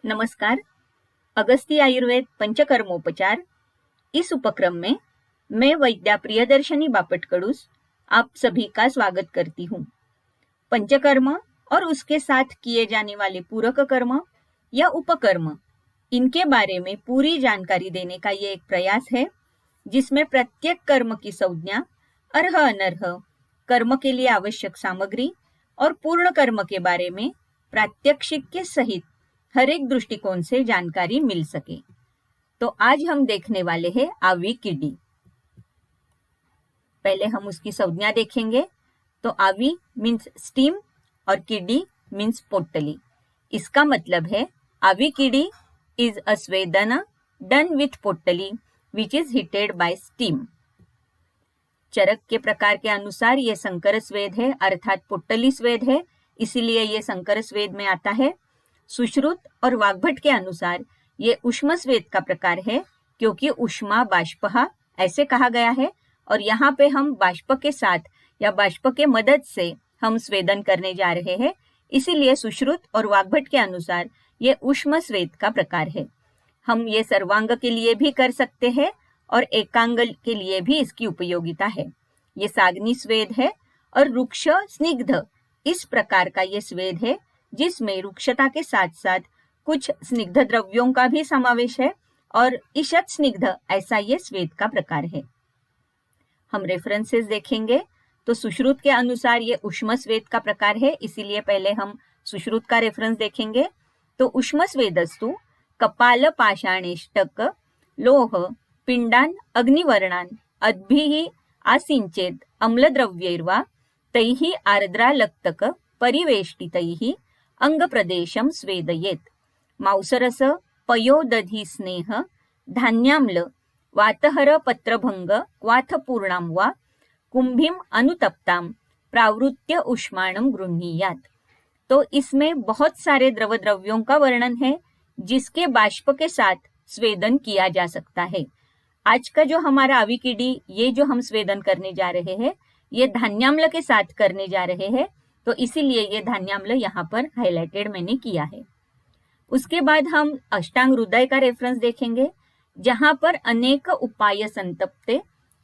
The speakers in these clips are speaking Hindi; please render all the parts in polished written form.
नमस्कार। अगस्ती आयुर्वेद पंचकर्मोपचार इस उपक्रम में मैं वैद्या प्रियदर्शनी बापटकडूस आप सभी का स्वागत करती हूँ। पंचकर्म और उसके साथ किए जाने वाले पूरक कर्म या उपकर्म, इनके बारे में पूरी जानकारी देने का ये एक प्रयास है, जिसमें प्रत्येक कर्म की संज्ञा, अर्ह अनर्ह, कर्म के लिए आवश्यक सामग्री और पूर्ण कर्म के बारे में प्रात्यक्षिक के सहित हर एक दृष्टिकोण से जानकारी मिल सके। तो आज हम देखने वाले हैं आवी कीडी। पहले हम उसकी संज्ञा देखेंगे। तो आवी मीन्स स्टीम और कीडी मीन्स पोटली। इसका मतलब है आवी कीडी इज अ स्वेदन डन विथ पोटली which is heated by steam. Charak के प्रकार के अनुसार ये संकर स्वेद है, अर्थात पोटली स्वेद है, इसीलिए ये संकर स्वेद में आता है। सुश्रुत और वाग्भट के अनुसार ये उष्म स्वेद का प्रकार है, क्योंकि उष्मा बाष्पहा ऐसे कहा गया है और यहाँ पे हम बाष्प के साथ या बाष्प के मदद से हम स्वेदन करने जा रहे हैं, इसीलिए सुश्रुत और वाग्भट के अनुसार ये उष्म स्वेद का प्रकार है। हम ये सर्वांग के लिए भी कर सकते हैं और एकांग के लिए भी इसकी उपयोगिता है। ये साग्नि स्वेद है और रुक्ष स्निग्ध इस प्रकार का ये स्वेद है, जिसमें रुक्षता के साथ साथ कुछ स्निग्ध द्रव्यों का भी समावेश है और ईषत् स्निग्ध ऐसा ये स्वेद का प्रकार है। हम रेफरेंसेस देखेंगे तो सुश्रुत के अनुसार ये उष्म स्वेद का प्रकार है, इसीलिए पहले हम सुश्रुत का रेफरेंस देखेंगे। तो उष्म स्वेदस्तु कपाल पाषाणेष्टक लोह पिंडान अग्निवर्णान अद्भिः आसिंचेद अम्लद्रव्यैर्वा तैः आर्द्रालक्तक परिवेष्टितैः अंगप्रदेशं स्वेदयेत्। मांसरस पयोदधि स्नेह धान्याम्ल वातहर पत्रभंग क्वाथपूर्णां वा कुंभीम अनुतप्तां प्रावृत्य उष्माणं गृह्णीयात्। तो इसमें बहुत सारे द्रव द्रव्यों का वर्णन है, जिसके बाष्प के साथ स्वेदन किया जा सकता है। आज का जो हमारा आवी कीडी, ये जो हम स्वेदन करने जा रहे हैं, ये धान्याम्ल के साथ करने जा रहे हैं, तो इसीलिए ये धान्याम्ल यहाँ पर हाईलाइटेड मैंने किया है। उसके बाद हम अष्टांग हृदय का रेफरेंस देखेंगे, जहां पर अनेक उपाय संतप्ते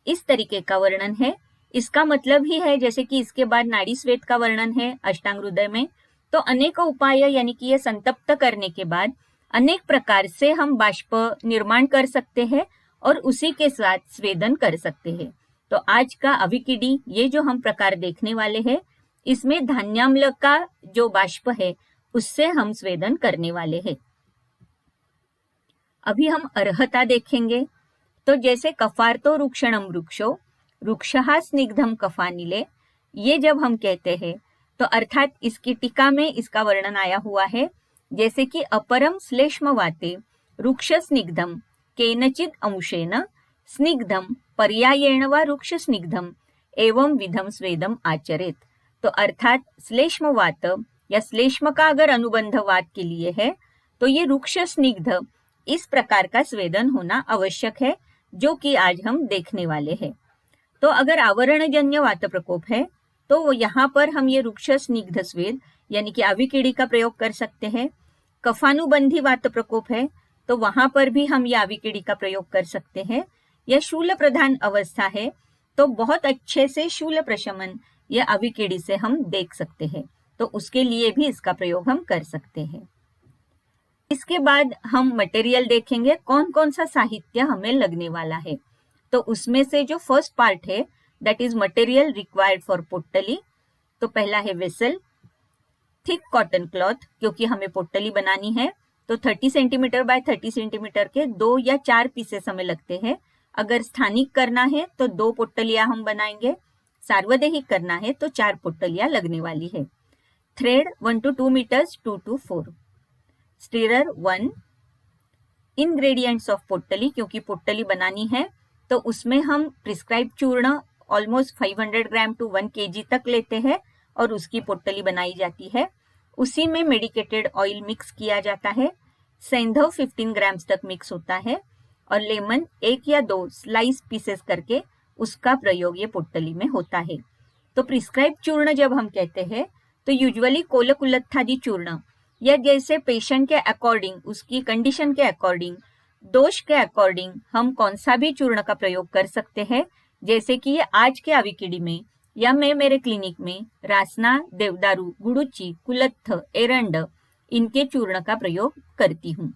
इस तरीके का वर्णन है। इसका मतलब ही है जैसे कि इसके बाद नाड़ी स्वेद का वर्णन है अष्टांग हृदय में, तो अनेक उपाय यानी कि ये संतप्त करने के बाद अनेक प्रकार से हम बाष्प निर्माण कर सकते हैं और उसी के साथ स्वेदन कर सकते हैं। तो आज का आवी कीडी ये जो हम प्रकार देखने वाले हैं, इसमें धान्याम्ल का जो बाष्प है उससे हम स्वेदन करने वाले हैं। अभी हम अर्हता देखेंगे। तो जैसे कफार्तो रुक्षणम वृक्षो रुक्षहा स्निग्धम कफानिले, ये जब हम कहते हैं तो अर्थात इसकी टीका में इसका वर्णन आया हुआ है, जैसे कि अपरम श्लेष्म वाते रुक्ष स्निग्धम केनचिद अंशेन स्निग्धम पर्यायेण वा रुक्ष स्निग्धम एवं विधम स्वेदम आचरेत। तो अर्थात श्लेष्म वात या श्लेष्म का अगर अनुबंध वात के लिए है तो ये रुक्ष स्निग्ध इस प्रकार का स्वेदन होना आवश्यक है, जो कि आज हम देखने वाले हैं। तो अगर आवरणजन्य वात प्रकोप है तो यहाँ पर हम ये रुक्ष स्निग्ध स्वेद यानी कि आवी कीडी का प्रयोग कर सकते हैं। कफानुबंधी वात प्रकोप है तो वहां पर भी हम ये आवी कीडी का प्रयोग कर सकते हैं। यह शूल प्रधान अवस्था है तो बहुत अच्छे से शूल प्रशमन यह आवी कीडी से हम देख सकते हैं, तो उसके लिए भी इसका प्रयोग हम कर सकते हैं। इसके बाद हम मटेरियल देखेंगे, कौन कौन सा साहित्य हमें लगने वाला है। तो उसमें से जो फर्स्ट पार्ट है that is material required for पोटली। तो पहला है वेसल, थिक कॉटन क्लॉथ, क्योंकि हमें पोटली बनानी है तो 30 सेंटीमीटर बाय 30 सेंटीमीटर के 2 या 4 पीसेस हमें लगते हैं। अगर स्थानिक करना है तो 2 पोटलियां हम बनाएंगे, सार्वदेहिक करना है तो 4 पोटलियां लगने वाली है। Thread 1 to 2 metres 2 to 4। Stirrer 1। Ingredients of potli, क्योंकि पोटली बनानी है तो उसमें हम प्रिस्क्राइब चूर्ण ऑलमोस्ट 500 ग्राम टू 1 kg तक लेते हैं और उसकी पोटली बनाई जाती है। उसी में मेडिकेटेड ऑयल मिक्स किया जाता है। सेंधव 15 ग्राम्स तक मिक्स होता है और लेमन 1 या 2 स्लाइस पीसेस करके उसका प्रयोग ये पोटली में होता है। तो प्रिस्क्राइब चूर्ण जब हम कहते हैं तो यूजुअली कोलकुलत्थादि चूर्ण या जैसे पेशेंट के अकॉर्डिंग, उसकी कंडीशन के अकॉर्डिंग, दोष के अकॉर्डिंग हम कौन सा भी चूर्ण का प्रयोग कर सकते हैं। जैसे कि ये आज के आविकीड़ी में या मैं मेरे क्लिनिक में रासना, देवदारू, गुड़ुची, कुलत्थ, एरंड इनके चूर्ण का प्रयोग करती हूँ।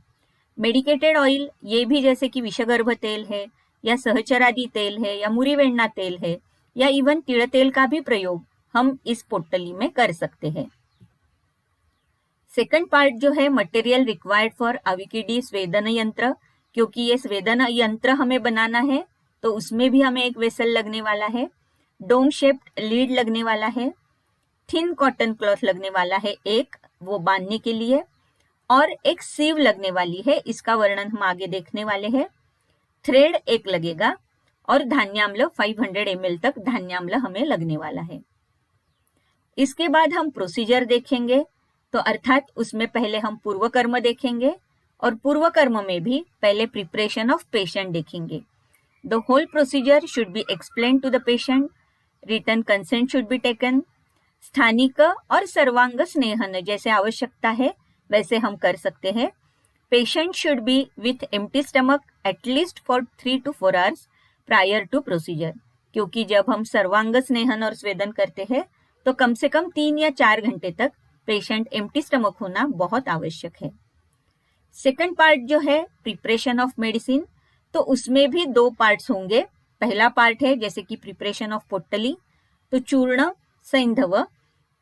मेडिकेटेड ऑयल ये भी जैसे कि विषगर्भ तेल है या सहचरादी तेल है या मुरीवेण्णा तेल है या इवन तिल तेल का भी प्रयोग हम इस पोटली में कर सकते हैं। सेकंड पार्ट जो है मटेरियल रिक्वायर्ड फॉर आविकीडी स्वेदन यंत्र, क्योंकि ये स्वेदन यंत्र हमें बनाना है तो उसमें भी हमें एक वेसल लगने वाला है, डोम शेप्ड लीड लगने वाला है, थिन कॉटन क्लॉथ लगने वाला है एक, वो बांधने के लिए, और एक सीव लगने वाली है, इसका वर्णन हम आगे देखने वाले हैं। थ्रेड एक लगेगा और धान्याम्ल 500 ml तक धान्याम्ल हमें लगने वाला है। इसके बाद हम प्रोसीजर देखेंगे, तो अर्थात उसमें पहले हम पूर्व कर्म देखेंगे और पूर्व कर्म में भी पहले प्रिपरेशन ऑफ पेशेंट देखेंगे। The whole procedure should be explain to the patient, written consent should be taken, स्थानिक और सर्वांग स्नेहन जैसे आवश्यकता है वैसे हम कर सकते हैं। Patient should be with empty stomach at least for 3 to 4 hours prior to procedure, क्योंकि जब हम सर्वांग स्नेहन और स्वेदन करते हैं तो कम से कम 3 या 4 घंटे तक पेशेंट एम्प्टी स्टमक होना बहुत आवश्यक है। सेकंड पार्ट जो है प्रिपरेशन ऑफ मेडिसिन, तो उसमें भी 2 पार्ट्स होंगे। पहला पार्ट है जैसे कि प्रिपरेशन ऑफ पोटली, तो चूर्ण, सैंधव,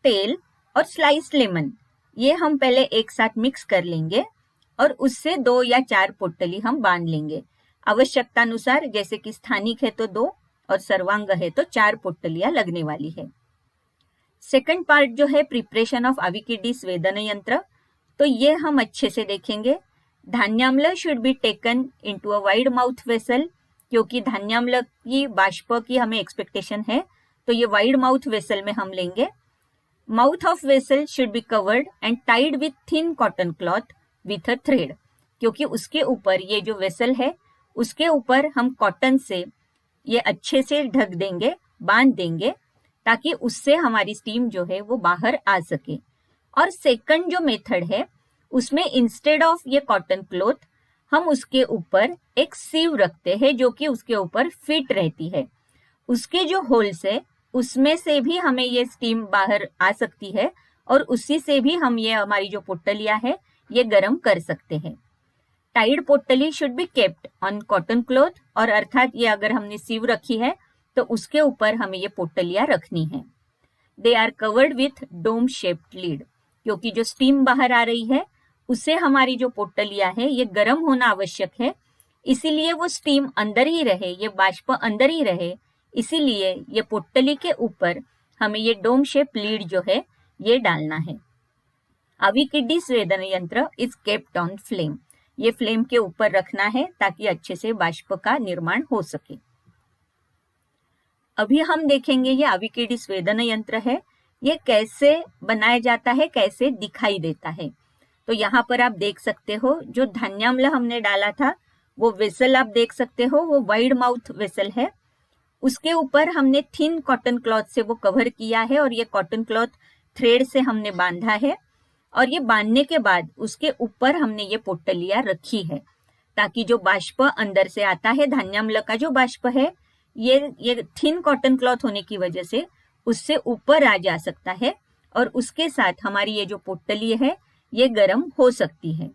तेल और स्लाइस्ड लेमन ये हम पहले एक साथ मिक्स कर लेंगे और उससे 2 या 4 पोटली हम बांध लेंगे आवश्यकतानुसार। जैसे कि स्थानिक है तो 2 और सर्वांग है तो 4 पोटलियां लगने वाली है। सेकंड पार्ट जो है प्रिपरेशन ऑफ आविकीडी स्वेदन यंत्र, तो ये हम अच्छे से देखेंगे। धान्याम्ल should be taken into a wide mouth vessel, क्योंकि धान्याम्ल की बाष्प की हमें एक्सपेक्टेशन है तो ये वाइड माउथ वेसल में हम लेंगे। Mouth of vessel should be covered and tied with thin cotton cloth with a thread, क्योंकि उसके ऊपर ये जो वेसल है उसके ऊपर हम कॉटन से ये अच्छे से ढक देंगे, बांध देंगे, ताकि उससे हमारी स्टीम जो है वो बाहर आ सके। और सेकंड जो मेथड है उसमें इंस्टेड ऑफ ये कॉटन क्लॉथ हम उसके ऊपर एक सीव रखते हैं जो कि उसके ऊपर फिट रहती है। उसके जो होल्स है उसमें से भी हमें ये स्टीम बाहर आ सकती है और उसी से भी हम ये हमारी जो पोटलियां है ये गर्म कर सकते हैं। टाइड पोटली should be kept on cotton cloth, और अर्थात ये अगर हमने सीव रखी है तो उसके ऊपर हमें ये पोटलियां रखनी है। They are covered with dome shaped lid, क्योंकि जो स्टीम बाहर आ रही है उससे हमारी जो पोटलियां है ये गर्म होना आवश्यक है, इसीलिए वो स्टीम अंदर ही रहे, ये बाष्प अंदर ही रहे, इसीलिए ये पोटली के ऊपर हमें ये डोम शेप लीड जो है ये डालना है। आविकीडी स्वेदन यंत्र इज केप्ट ऑन फ्लेम, ये फ्लेम के ऊपर रखना है ताकि अच्छे से बाष्प का निर्माण हो सके। अभी हम देखेंगे ये आविकीडी स्वेदन यंत्र है, ये कैसे बनाया जाता है, कैसे दिखाई देता है। तो यहाँ पर आप देख सकते हो जो धान्याम्ल हमने डाला था वो वेसल आप देख सकते हो, वो वाइड माउथ वेसल है। उसके ऊपर हमने थिन कॉटन क्लॉथ से वो कवर किया है और ये कॉटन क्लॉथ थ्रेड से हमने बांधा है, और ये बांधने के बाद उसके ऊपर हमने ये पोटलियां रखी है ताकि जो बाष्प अंदर से आता है, धान्याम्ल का जो बाष्प है ये थिन कॉटन क्लॉथ होने की वजह से उससे ऊपर आ जा सकता है और उसके साथ हमारी ये जो पोटली है ये गर्म हो सकती है।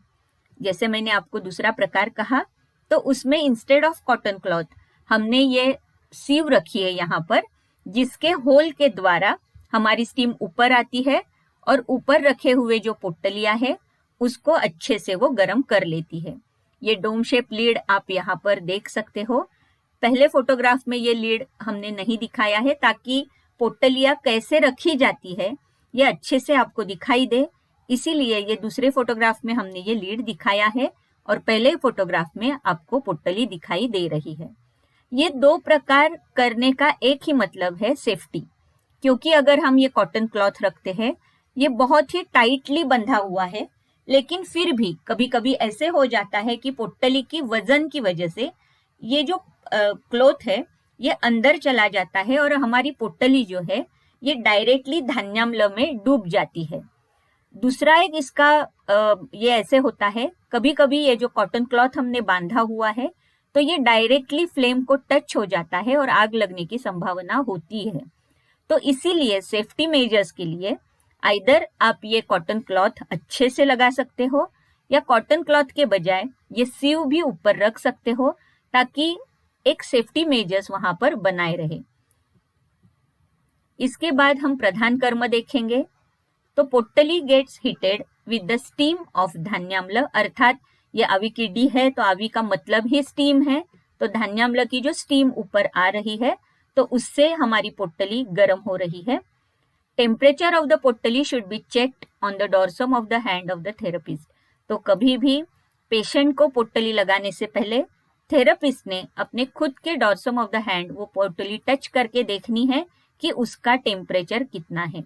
जैसे मैंने आपको दूसरा प्रकार कहा, तो उसमें इंस्टेड ऑफ कॉटन क्लॉथ हमने ये सीव रखी है यहाँ पर, जिसके होल के द्वारा हमारी स्टीम ऊपर आती है और ऊपर रखे हुए जो पोटलियां है उसको अच्छे से वो गर्म कर लेती है। ये डोम शेप लीड आप यहाँ पर देख सकते हो। पहले फोटोग्राफ में ये लीड हमने नहीं दिखाया है ताकि पोटलियां कैसे रखी जाती है ये अच्छे से आपको दिखाई दे, इसीलिए ये दूसरे फोटोग्राफ में हमने ये लीड दिखाया है और पहले फोटोग्राफ में आपको पोटली दिखाई दे रही है। ये 2 प्रकार करने का एक ही मतलब है, सेफ्टी, क्योंकि अगर हम ये कॉटन क्लॉथ रखते हैं ये बहुत ही टाइटली बंधा हुआ है, लेकिन फिर भी कभी कभी ऐसे हो जाता है कि पोटली की वजन की वजह से ये जो क्लॉथ है ये अंदर चला जाता है और हमारी पोटली जो है ये डायरेक्टली धान्याम्ल में डूब जाती है। दूसरा एक इसका ये ऐसे होता है, कभी कभी ये जो कॉटन क्लॉथ हमने बांधा हुआ है तो ये डायरेक्टली फ्लेम को टच हो जाता है और आग लगने की संभावना होती है। तो इसीलिए सेफ्टी मेजर्स के लिए आइदर आप ये कॉटन क्लॉथ अच्छे से लगा सकते हो या कॉटन क्लॉथ के बजाय ये सीव भी ऊपर रख सकते हो ताकि एक सेफ्टी मेजर्स वहां पर बनाए रहे। इसके बाद हम प्रधान कर्म देखेंगे। तो पोट्टली gets heated with the steam of धान्याम्ल, अर्थात ये आवी की डी है तो आवी का मतलब ही स्टीम है, तो धान्याम्ल की जो स्टीम ऊपर आ रही है तो उससे हमारी पोट्टली गर्म हो रही है। टेम्परेचर ऑफ द पोट्टली should be checked on the dorsum of the hand of the therapist. तो कभी भी पेशेंट को पोट्टली लगाने से पहले थेरेपिस्ट ने अपने खुद के डोर्सम ऑफ द हैंड वो पोट्टली टच करके देखनी है कि उसका टेम्परेचर कितना है।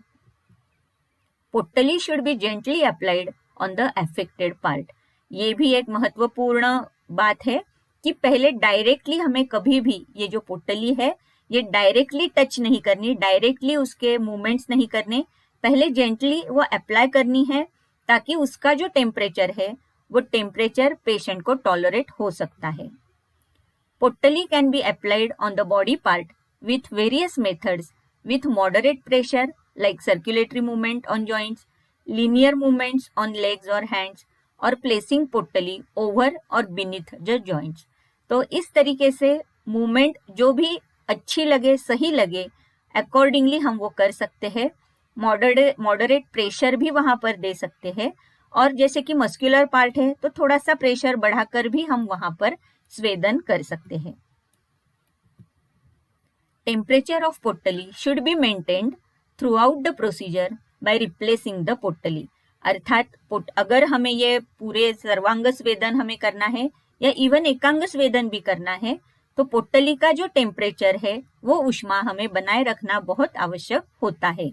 पोट्टली should be gently applied on the affected part. ये भी एक महत्वपूर्ण बात है कि पहले डायरेक्टली हमें कभी भी ये जो पोट्टली है ये डायरेक्टली टच नहीं करनी, डायरेक्टली उसके मूवमेंट्स नहीं करने, पहले जेंटली वो अप्लाई करनी है ताकि उसका जो टेम्परेचर है वो टेम्परेचर पेशेंट को टॉलरेट हो सकता है। पोट्टली can be applied on the body part with various methods with moderate pressure like circulatory movement on joints, linear movements on legs or hands, और placing पोट्टली over और beneath the joints। तो इस तरीके से मूवमेंट जो भी अच्छी लगे, सही लगे, अकॉर्डिंगली हम वो कर सकते हैं। मॉडरेट प्रेशर भी वहां पर दे सकते हैं और जैसे कि मस्कुलर पार्ट है तो थोड़ा सा प्रेशर बढ़ाकर भी हम वहां पर स्वेदन कर सकते हैं। Temperature of पोट्टली should be maintained throughout the procedure by replacing the पोट्टली। अर्थात अगर हमें ये पूरे सर्वांग स्वेदन हमें करना है या इवन एकांग स्वेदन भी करना है तो पोट्टली का जो टेम्परेचर है वो ऊष्मा हमें बनाए रखना बहुत आवश्यक होता है।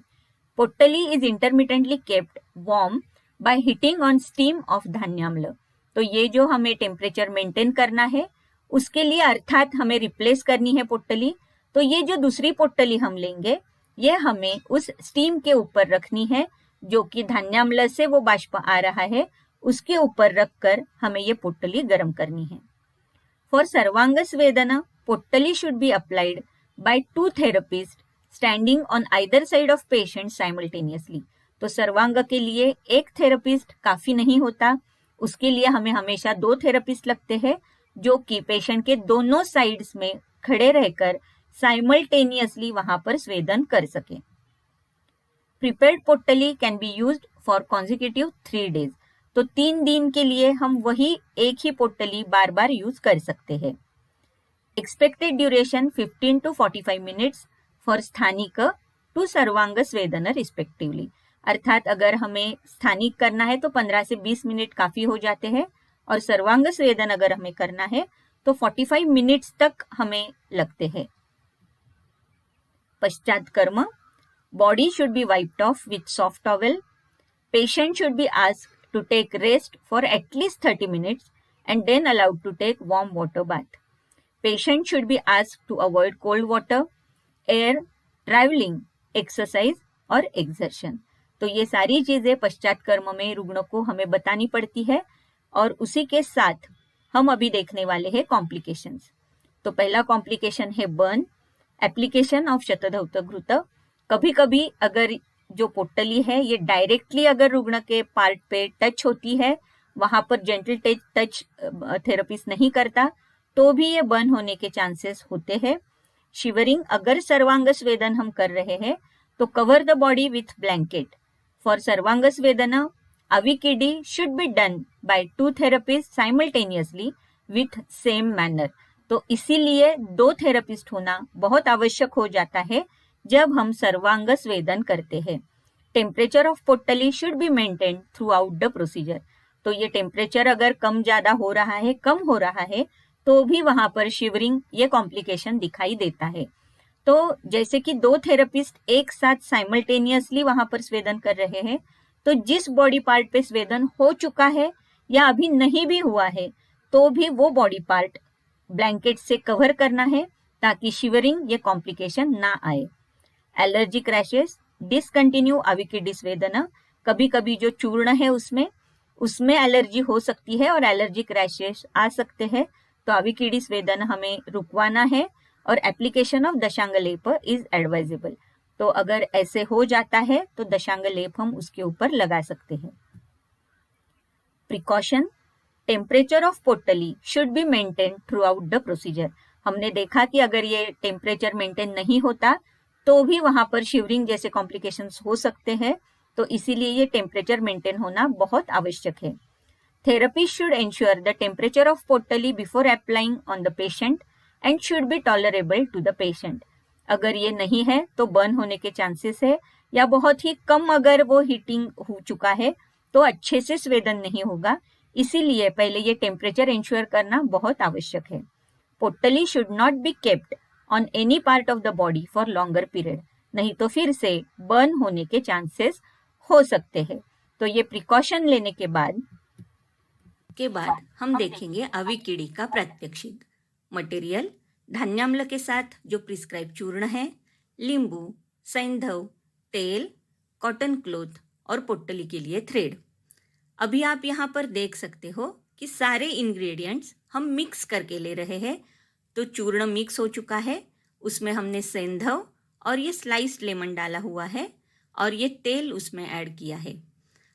पोट्टली is intermittently kept warm by heating on steam of धान्याम्ल। तो ये जो हमें टेम्परेचर मेंटेन करना है उसके लिए अर्थात हमें रिप्लेस करनी है पोट्टली, तो ये जो दूसरी पोट्टली हम लेंगे ये हमें उस स्टीम के ऊपर रखनी है जो कि धान्याम्ल से वो बाष्प आ रहा है उसके ऊपर रखकर हमें ये पोट्टली गर्म करनी है। फॉर सर्वांग स्वेदना पोट्टली should be applied by 2 therapist standing on either side of patient simultaneously. तो सर्वांग के लिए एक थेरेपिस्ट काफी नहीं होता, उसके लिए हमें हमेशा 2 थेरेपिस्ट लगते हैं जो कि पेशेंट के दोनों साइड्स में खड़े रहकर साइमल्टेनियसली वहां पर स्वेदन कर सके। प्रिपेयर्ड पोट्टली can be used for consecutive 3 days। तो 3 दिन के लिए हम वही एक ही पोट्टली बार बार यूज कर सकते हैं। Expected duration 15 to 45 minutes for स्थानिक टू सर्वांग स्वेदन रिस्पेक्टिवली। अर्थात अगर हमें स्थानिक करना है तो 15 से 20 मिनट काफी हो जाते हैं और सर्वांग स्वेदन अगर हमें करना है तो 45 मिनट्स तक हमें लगते हैं। पश्चात कर्म, body should be wiped off with soft towel. Patient should be asked to take rest for at least 30 minutes and then allowed to take warm water bath. Patient should be asked to avoid cold water, air, traveling, exercise और exertion। तो ये सारी चीजें पश्चात कर्म में रुग्ण को हमें बतानी पड़ती है और उसी के साथ हम अभी देखने वाले हैं कॉम्प्लिकेशंस। तो पहला कॉम्प्लिकेशन है बर्न, एप्लीकेशन ऑफ शतधौत घृत। कभी कभी अगर जो पोट्टली है ये डायरेक्टली अगर रुग्ण के पार्ट पे टच होती है, वहां पर जेंटल टच थेरेपिस्ट नहीं करता तो भी ये बर्न होने के चांसेस होते हैं। शिवरिंग, अगर सर्वांग स्वेदन हम कर रहे हैं तो cover the body with blanket. For सर्वांग स्वेदना अविकिडी should be done by 2 therapist simultaneously with same manner. तो इसीलिए 2 थेरेपिस्ट होना बहुत आवश्यक हो जाता है जब हम सर्वांग स्वेदन करते हैं। टेम्परेचर ऑफ पोट्टली should be maintain throughout the procedure. तो ये टेम्परेचर अगर कम ज्यादा हो रहा है, कम हो रहा है तो भी वहां पर शिवरिंग ये कॉम्प्लिकेशन दिखाई देता है। तो जैसे कि 2 थेरेपिस्ट एक साथ साइमल्टेनियसली वहां पर स्वेदन कर रहे हैं तो जिस बॉडी पार्ट पे स्वेदन हो चुका है या अभी नहीं भी हुआ है तो भी वो बॉडी पार्ट ब्लैंकेट से कवर करना है ताकि शिवरिंग ये कॉम्प्लिकेशन ना आए। एलर्जिक रैशेस, डिसकंटिन्यू अविकिडी स्वेदना। कभी कभी जो चूर्ण है उसमें एलर्जी हो सकती है और एलर्जिक रैशेस आ सकते हैं, तो अविकीड़ी स्वेदन हमें रुकवाना है और एप्लीकेशन ऑफ दशांग लेप इज एडवाइजेबल। तो अगर ऐसे हो जाता है तो दशांग लेप हम उसके ऊपर लगा सकते हैं। प्रिकॉशन, टेम्परेचर ऑफ पोटली should be maintain throughout the procedure. हमने देखा कि अगर ये टेम्परेचर मेंटेन नहीं होता तो भी वहां पर शिवरिंग जैसे कॉम्प्लिकेशंस हो सकते हैं, तो इसीलिए ये टेम्परेचर मेंटेन होना बहुत आवश्यक है। Therapy should ensure the temperature of पोटली before applying on the patient and should be tolerable to the patient. अगर ये नहीं है तो बर्न होने के चांसेस है, या बहुत ही कम अगर वो हीटिंग हो चुका है तो अच्छे से स्वेदन नहीं होगा, इसीलिए पहले ये टेम्परेचर इंश्योर करना बहुत आवश्यक है। पोटली should not be kept on any part of the body for longer period, नहीं तो फिर से बर्न होने के चांसेस हो सकते हैं। तो ये प्रिकॉशन लेने के बाद हम देखेंगे अविकीड़ी का प्रात्यक्षिक। मटेरियल, धान्याम्ल के साथ जो प्रिस्क्राइब चूर्ण है, नींबू, सैंधव, तेल, कॉटन क्लॉथ और पोटली के लिए थ्रेड। अभी आप यहाँ पर देख सकते हो कि सारे इंग्रेडिएंट्स हम मिक्स करके ले रहे हैं। तो चूर्ण मिक्स हो चुका है, उसमें हमने सैंधव और ये स्लाइस्ड लेमन डाला हुआ है और ये तेल उसमें ऐड किया है।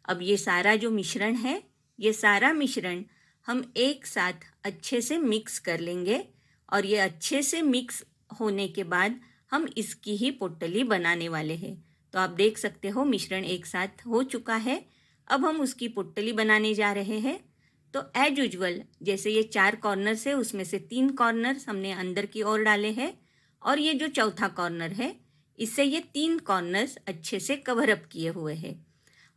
अब ये सारा जो मिश्रण है, ये सारा मिश्रण हम एक साथ अच्छे से मिक्स कर लेंगे और ये अच्छे से मिक्स होने के बाद हम इसकी ही पोटली बनाने वाले हैं। तो आप देख सकते हो मिश्रण एक साथ हो चुका है। अब हम उसकी पोटली बनाने जा रहे हैं। तो एज यूजुअल जैसे ये 4 कॉर्नर्स है, उसमें से 3 कॉर्नर्स हमने अंदर की ओर डाले हैं और ये जो चौथा कॉर्नर है, इससे ये 3 कॉर्नर्स अच्छे से कवर अप किए हुए हैं।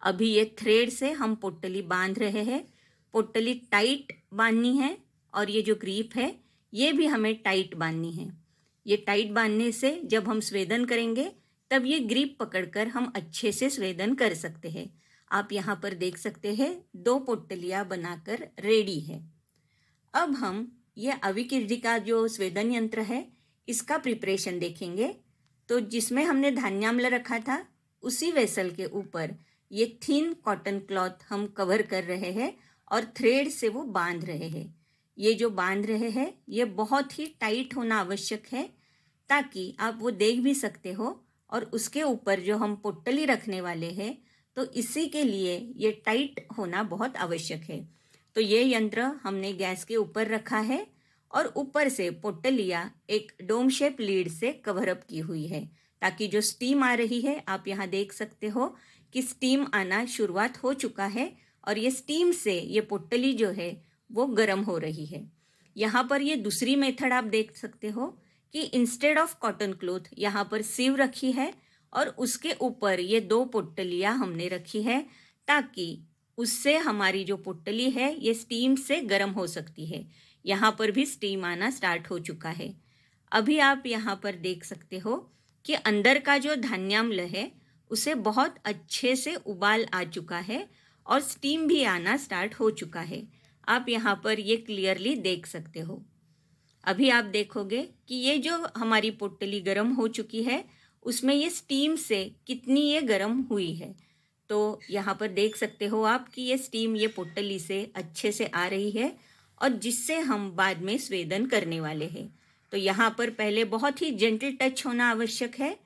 अभी ये थ्रेड से हम पोटली बांध रहे हैं। पोटली टाइट बांधनी है और ये जो ग्रीप है ये भी हमें टाइट बांधनी है। ये टाइट बांधने से जब हम स्वेदन करेंगे तब ये ग्रीप पकड़कर हम अच्छे से स्वेदन कर सकते हैं। आप यहाँ पर देख सकते हैं 2 पोटलियाँ बनाकर रेडी है। अब हम ये अविकीड़ी का जो स्वेदन यंत्र है इसका प्रिपरेशन देखेंगे। तो जिसमें हमने धान्याम्ल रखा था उसी वेसल के ऊपर ये थिन कॉटन क्लॉथ हम कवर कर रहे हैं और थ्रेड से वो बांध रहे हैं। ये जो बांध रहे हैं ये बहुत ही टाइट होना आवश्यक है ताकि आप वो देख भी सकते हो, और उसके ऊपर जो हम पोटली रखने वाले हैं तो इसी के लिए ये टाइट होना बहुत आवश्यक है। तो ये यंत्र हमने गैस के ऊपर रखा है और ऊपर से पोटलियाँ एक डोम शेप लीड से कवर अप की हुई है ताकि जो स्टीम आ रही है, आप यहाँ देख सकते हो कि स्टीम आना शुरुआत हो चुका है और ये स्टीम से ये पोटली जो है वो गर्म हो रही है। यहाँ पर ये दूसरी मेथड आप देख सकते हो कि इंस्टेड ऑफ कॉटन क्लॉथ यहाँ पर सीव रखी है और उसके ऊपर ये 2 पोटलियाँ हमने रखी है ताकि उससे हमारी जो पोटली है ये स्टीम से गर्म हो सकती है। यहाँ पर भी स्टीम आना स्टार्ट हो चुका है। अभी आप यहाँ पर देख सकते हो कि अंदर का जो धान्याम्ल है उसे बहुत अच्छे से उबाल आ चुका है और स्टीम भी आना स्टार्ट हो चुका है। आप यहाँ पर ये क्लियरली देख सकते हो। अभी आप देखोगे कि ये जो हमारी पोटली गर्म हो चुकी है उसमें ये स्टीम से कितनी ये गर्म हुई है। तो यहाँ पर देख सकते हो आप कि ये स्टीम ये पोटली से अच्छे से आ रही है और जिससे हम बाद में स्वेदन करने वाले हैं। तो यहाँ पर पहले बहुत ही जेंटल टच होना आवश्यक है।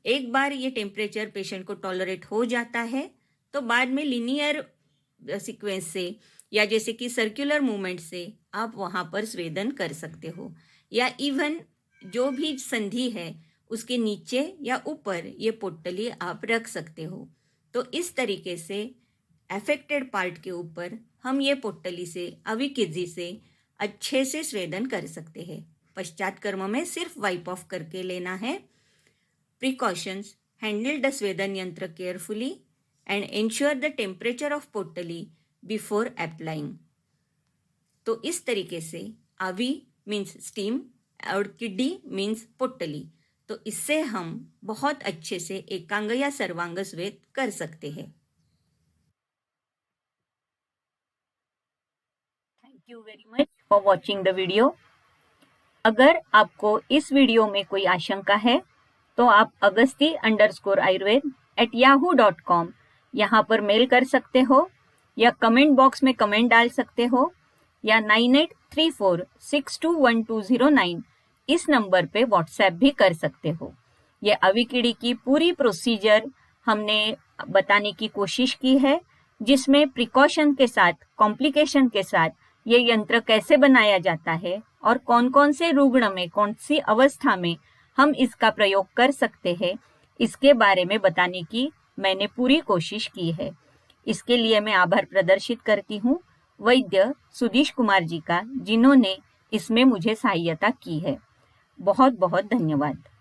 एक बार ये टेम्परेचर पेशेंट को टॉलरेट हो जाता है तो बाद में लीनियर सीक्वेंस से या जैसे कि सर्कुलर मूवमेंट से आप वहाँ पर स्वेदन कर सकते हो, या इवन जो भी संधि है उसके नीचे या ऊपर ये पोटली आप रख सकते हो। तो इस तरीके से अफेक्टेड पार्ट के ऊपर हम ये पोटली से अविकीड़ी से अच्छे से स्वेदन कर सकते हैं। पश्चात कर्म में सिर्फ वाइप ऑफ करके लेना है। Precautions: handle the स्वेदन यंत्र carefully and ensure the temperature of पोटली before applying। तो इस तरीके से आवी मीन्स स्टीम और किडी मीन्स पोटली, तो इससे हम बहुत अच्छे से एकांग या सर्वांग स्वेद कर सकते हैं। Thank you very much for watching the video. अगर आपको इस वीडियो में कोई आशंका है तो आप agasti_ayurved@yahoo.com यहाँ पर मेल कर सकते हो या कमेंट बॉक्स में कमेंट डाल सकते हो या 9834621209 इस नंबर पे व्हाट्सएप भी कर सकते हो। ये अविकीड़ी की पूरी प्रोसीजर हमने बताने की कोशिश की है, जिसमें प्रिकॉशन के साथ, कॉम्प्लिकेशन के साथ ये यंत्र कैसे बनाया जाता है और कौन कौन से रुग्ण में, कौन सी अवस्था में हम इसका प्रयोग कर सकते हैं, इसके बारे में बताने की मैंने पूरी कोशिश की है। इसके लिए मैं आभार प्रदर्शित करती हूँ वैद्य सुधीश कुमार जी का, जिन्होंने इसमें मुझे सहायता की है। बहुत बहुत धन्यवाद।